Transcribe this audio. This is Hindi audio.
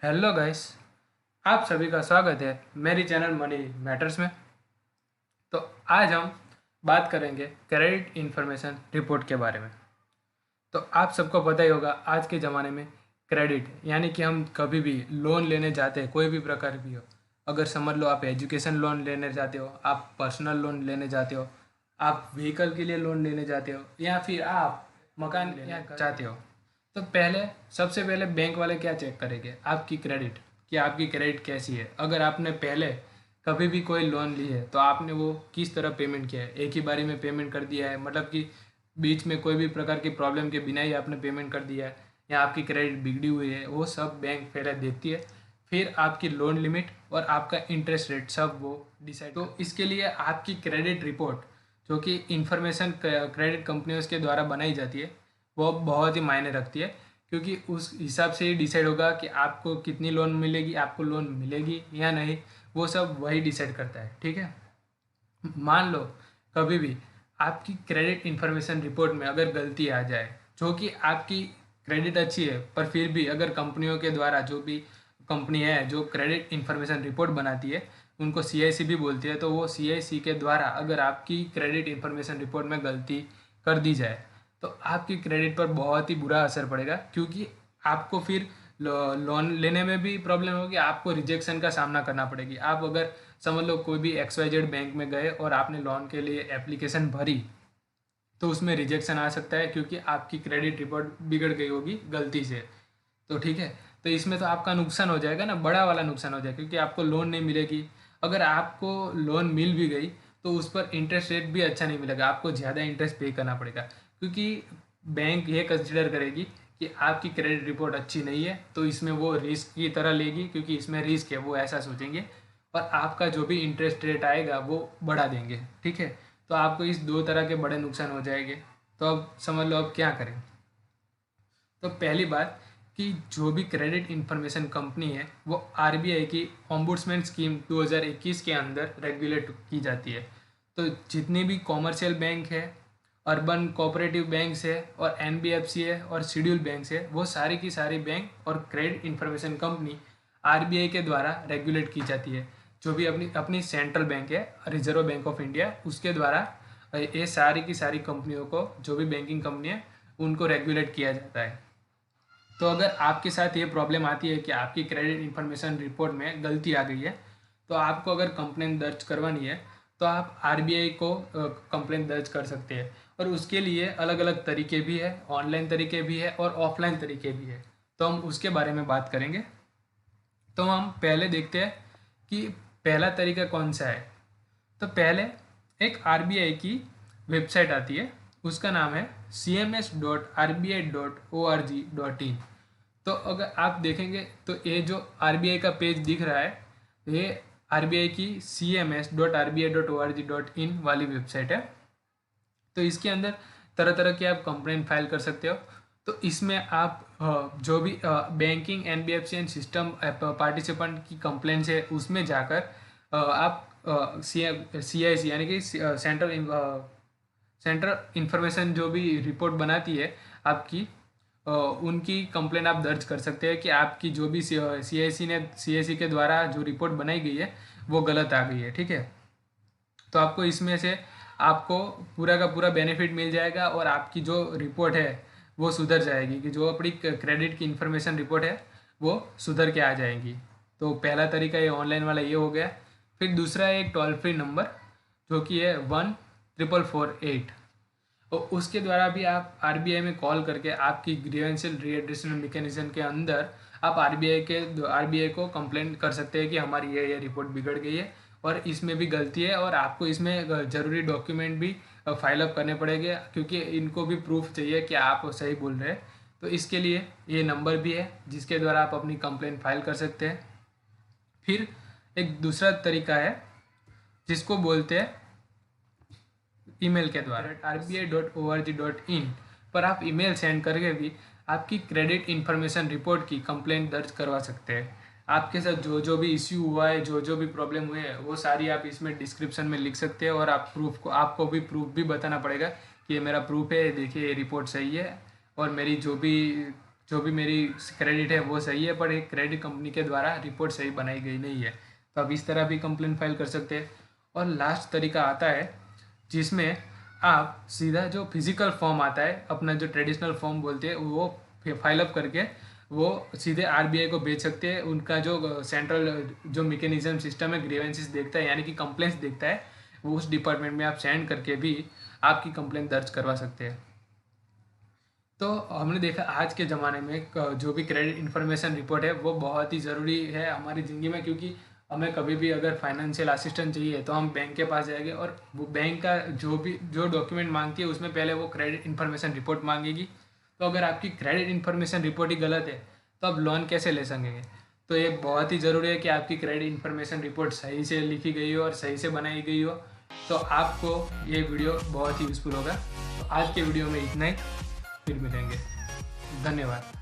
Hello guys. आप सभी का स्वागत है मेरी चैनल मनी मैटर्स में। तो आज हम बात करेंगे क्रेडिट इंफॉर्मेशन रिपोर्ट के बारे में। तो आप सबको पता ही होगा, आज के ज़माने में क्रेडिट यानी कि हम कभी भी लोन लेने जाते हैं, कोई भी प्रकार भी हो। अगर समझ लो आप एजुकेशन लोन लेने जाते हो, आप पर्सनल लोन लेने जाते हो, आप व्हीकल के लिए लोन लेने जाते हो, या फिर आप मकान लेना चाहते हो, तो सबसे पहले बैंक वाले क्या चेक करेंगे? आपकी क्रेडिट, कि आपकी क्रेडिट कैसी है। अगर आपने पहले कभी भी कोई लोन ली है तो आपने वो किस तरह पेमेंट किया है, एक ही बारी में पेमेंट कर दिया है, मतलब कि बीच में कोई भी प्रकार की प्रॉब्लम के बिना ही आपने पेमेंट कर दिया है, या आपकी क्रेडिट बिगड़ी हुई है, वो सब बैंक पहले देखती है। फिर आपकी लोन लिमिट और आपका इंटरेस्ट रेट सब वो डिसाइड। तो इसके लिए आपकी क्रेडिट रिपोर्ट, जो कि इंफॉर्मेशन क्रेडिट कंपनियों के द्वारा बनाई जाती है, वो बहुत ही मायने रखती है। क्योंकि उस हिसाब से ही डिसाइड होगा कि आपको कितनी लोन मिलेगी, आपको लोन मिलेगी या नहीं, वो सब वही डिसाइड करता है। ठीक है। मान लो कभी भी आपकी क्रेडिट इंफॉर्मेशन रिपोर्ट में अगर गलती आ जाए, जो कि आपकी क्रेडिट अच्छी है पर फिर भी अगर कंपनियों के द्वारा, जो भी कंपनी है जो क्रेडिट इंफॉर्मेशन रिपोर्ट बनाती है, उनको सीआईसी भी बोलती है, तो वो सीआईसी के द्वारा अगर आपकी क्रेडिट इंफॉर्मेशन रिपोर्ट में गलती कर दी जाए तो आपकी क्रेडिट पर बहुत ही बुरा असर पड़ेगा। क्योंकि आपको फिर लोन लेने में भी प्रॉब्लम होगी, आपको रिजेक्शन का सामना करना पड़ेगी। आप अगर समझ लो कोई भी XYZ बैंक में गए और आपने लोन के लिए एप्लीकेशन भरी, तो उसमें रिजेक्शन आ सकता है क्योंकि आपकी क्रेडिट रिपोर्ट बिगड़ गई होगी गलती से। तो ठीक है, तो इसमें तो आपका नुकसान हो जाएगा ना, बड़ा वाला नुकसान हो जाएगा, क्योंकि आपको लोन नहीं मिलेगी। अगर आपको लोन मिल भी गई तो उस पर इंटरेस्ट रेट भी अच्छा नहीं मिलेगा, आपको ज़्यादा इंटरेस्ट पे करना पड़ेगा। क्योंकि बैंक ये कंसिडर करेगी कि आपकी क्रेडिट रिपोर्ट अच्छी नहीं है, तो इसमें वो रिस्क की तरह लेगी, क्योंकि इसमें रिस्क है, वो ऐसा सोचेंगे, और आपका जो भी इंटरेस्ट रेट आएगा वो बढ़ा देंगे। ठीक है। तो आपको इस दो तरह के बड़े नुकसान हो जाएंगे। तो अब समझ लो अब क्या करें। तो पहली बात, कि जो भी क्रेडिट इंफॉर्मेशन कंपनी है वो आरबीआई की ओम्बुड्समैन स्कीम 2021 के अंदर रेगुलेट की जाती है। तो जितनी भी कॉमर्शियल बैंक है, अर्बन कोऑपरेटिव बैंक्स है, और एनबीएफसी है, और शेड्यूल बैंक्स है, वो सारी की सारी बैंक और क्रेडिट इंफॉर्मेशन कंपनी आरबीआई के द्वारा रेगुलेट की जाती है। जो भी अपनी अपनी सेंट्रल बैंक है, रिजर्व बैंक ऑफ इंडिया, उसके द्वारा ये सारी की सारी कंपनियों को, जो भी बैंकिंग कंपनी है, उनको रेगुलेट किया जाता है। तो अगर आपके साथ ये प्रॉब्लम आती है कि आपकी क्रेडिट इंफॉर्मेशन रिपोर्ट में गलती आ गई है, तो आपको अगर कंप्लेंट दर्ज करवानी है तो आप आरबीआई को कंप्लेंट दर्ज कर सकते हैं। और उसके लिए अलग अलग तरीके भी है, ऑनलाइन तरीके भी है और ऑफलाइन तरीके भी है। तो हम उसके बारे में बात करेंगे। तो हम पहले देखते हैं कि पहला तरीका कौन सा है। तो पहले एक आरबीआई की वेबसाइट आती है, उसका नाम है cms.rbi.org.in। तो अगर आप देखेंगे तो ये जो आरबीआई का पेज दिख रहा है, ये आरबीआई की cms.rbi.org.in वाली वेबसाइट है। तो इसके अंदर तरह तरह के आप कंप्लेंट फाइल कर सकते हो। तो इसमें आप जो भी banking NBFC and system participant की कंप्लेंट्स है, उसमें जाकर आप सीआईसी यानी कि सेंट्रल इंफॉर्मेशन जो भी रिपोर्ट बनाती है आपकी, उनकी कंप्लेंट आप दर्ज कर सकते हैं कि आपकी जो भी सीआईसी के द्वारा जो रिपोर्ट बनाई गई है वो गलत आ गई है। ठीक है। तो आपको इसमें से आपको पूरा का पूरा बेनिफिट मिल जाएगा, और आपकी जो रिपोर्ट है वो सुधर जाएगी, कि जो अपनी क्रेडिट की इंफॉर्मेशन रिपोर्ट है वो सुधर के आ जाएगी। तो पहला तरीका ये ऑनलाइन वाला ये हो गया। फिर दूसरा है एक टोल फ्री नंबर, जो कि है 14448। और उसके द्वारा भी आप आरबीआई में कॉल करके आपकी ग्रीवेंशियल रीएड्रेशन मैकेनिज्म के अंदर आप आरबीआई को कंप्लेंट कर सकते हैं कि हमारी ये रिपोर्ट बिगड़ गई है और इसमें भी गलती है, और आपको इसमें ज़रूरी डॉक्यूमेंट भी फाइल अप करने पड़ेंगे, क्योंकि इनको भी प्रूफ चाहिए कि आप सही बोल रहे हैं। तो इसके लिए ये नंबर भी है जिसके द्वारा आप अपनी कंप्लेंट फाइल कर सकते हैं। फिर एक दूसरा तरीका है जिसको बोलते हैं ईमेल के द्वारा। rbi.org.in पर आप ईमेल सेंड करके भी आपकी क्रेडिट इंफॉर्मेशन रिपोर्ट की कंप्लेंट दर्ज करवा सकते हैं। आपके साथ जो जो भी इश्यू हुआ है, जो जो भी प्रॉब्लम हुई है, वो सारी आप इसमें डिस्क्रिप्शन में लिख सकते हैं, और आपको भी प्रूफ भी बताना पड़ेगा कि ये मेरा प्रूफ है, देखिए ये रिपोर्ट सही है, और मेरी जो भी जो भी मेरी क्रेडिट है वो सही है, पर एक क्रेडिट कंपनी के द्वारा रिपोर्ट सही बनाई गई नहीं है। तो आप इस तरह भी कंप्लेंट फाइल कर सकते हैं। और लास्ट तरीका आता है जिसमें आप सीधा जो फिजिकल फॉर्म आता है, अपना जो ट्रेडिशनल फॉर्म बोलते हैं, वो फाइल अप करके वो सीधे आरबीआई को भेज सकते हैं। उनका जो सेंट्रल जो मैकेनिज्म सिस्टम है ग्रीवेंसेस देखता है, यानी कि कंप्लेंट्स देखता है, वो उस डिपार्टमेंट में आप सेंड करके भी आपकी कंप्लेंट दर्ज करवा सकते हैं। तो हमने देखा आज के ज़माने में जो भी क्रेडिट इन्फॉर्मेशन रिपोर्ट है वो बहुत ही ज़रूरी है हमारी ज़िंदगी में, क्योंकि हमें कभी भी अगर फाइनेंशियल असिस्टेंस चाहिए तो हम बैंक के पास जाएंगे और वो बैंक का जो डॉक्यूमेंट मांगती है उसमें पहले वो क्रेडिट इन्फॉर्मेशन रिपोर्ट मांगेगी। तो अगर आपकी क्रेडिट इन्फॉर्मेशन रिपोर्ट ही गलत है तो आप लोन कैसे ले सकेंगे। तो ये बहुत ही ज़रूरी है कि आपकी क्रेडिट इन्फॉर्मेशन रिपोर्ट सही से लिखी गई हो और सही से बनाई गई हो। तो आपको ये वीडियो बहुत ही यूज़फुल होगा। तो आज के वीडियो में इतना ही, फिर मिलेंगे। धन्यवाद।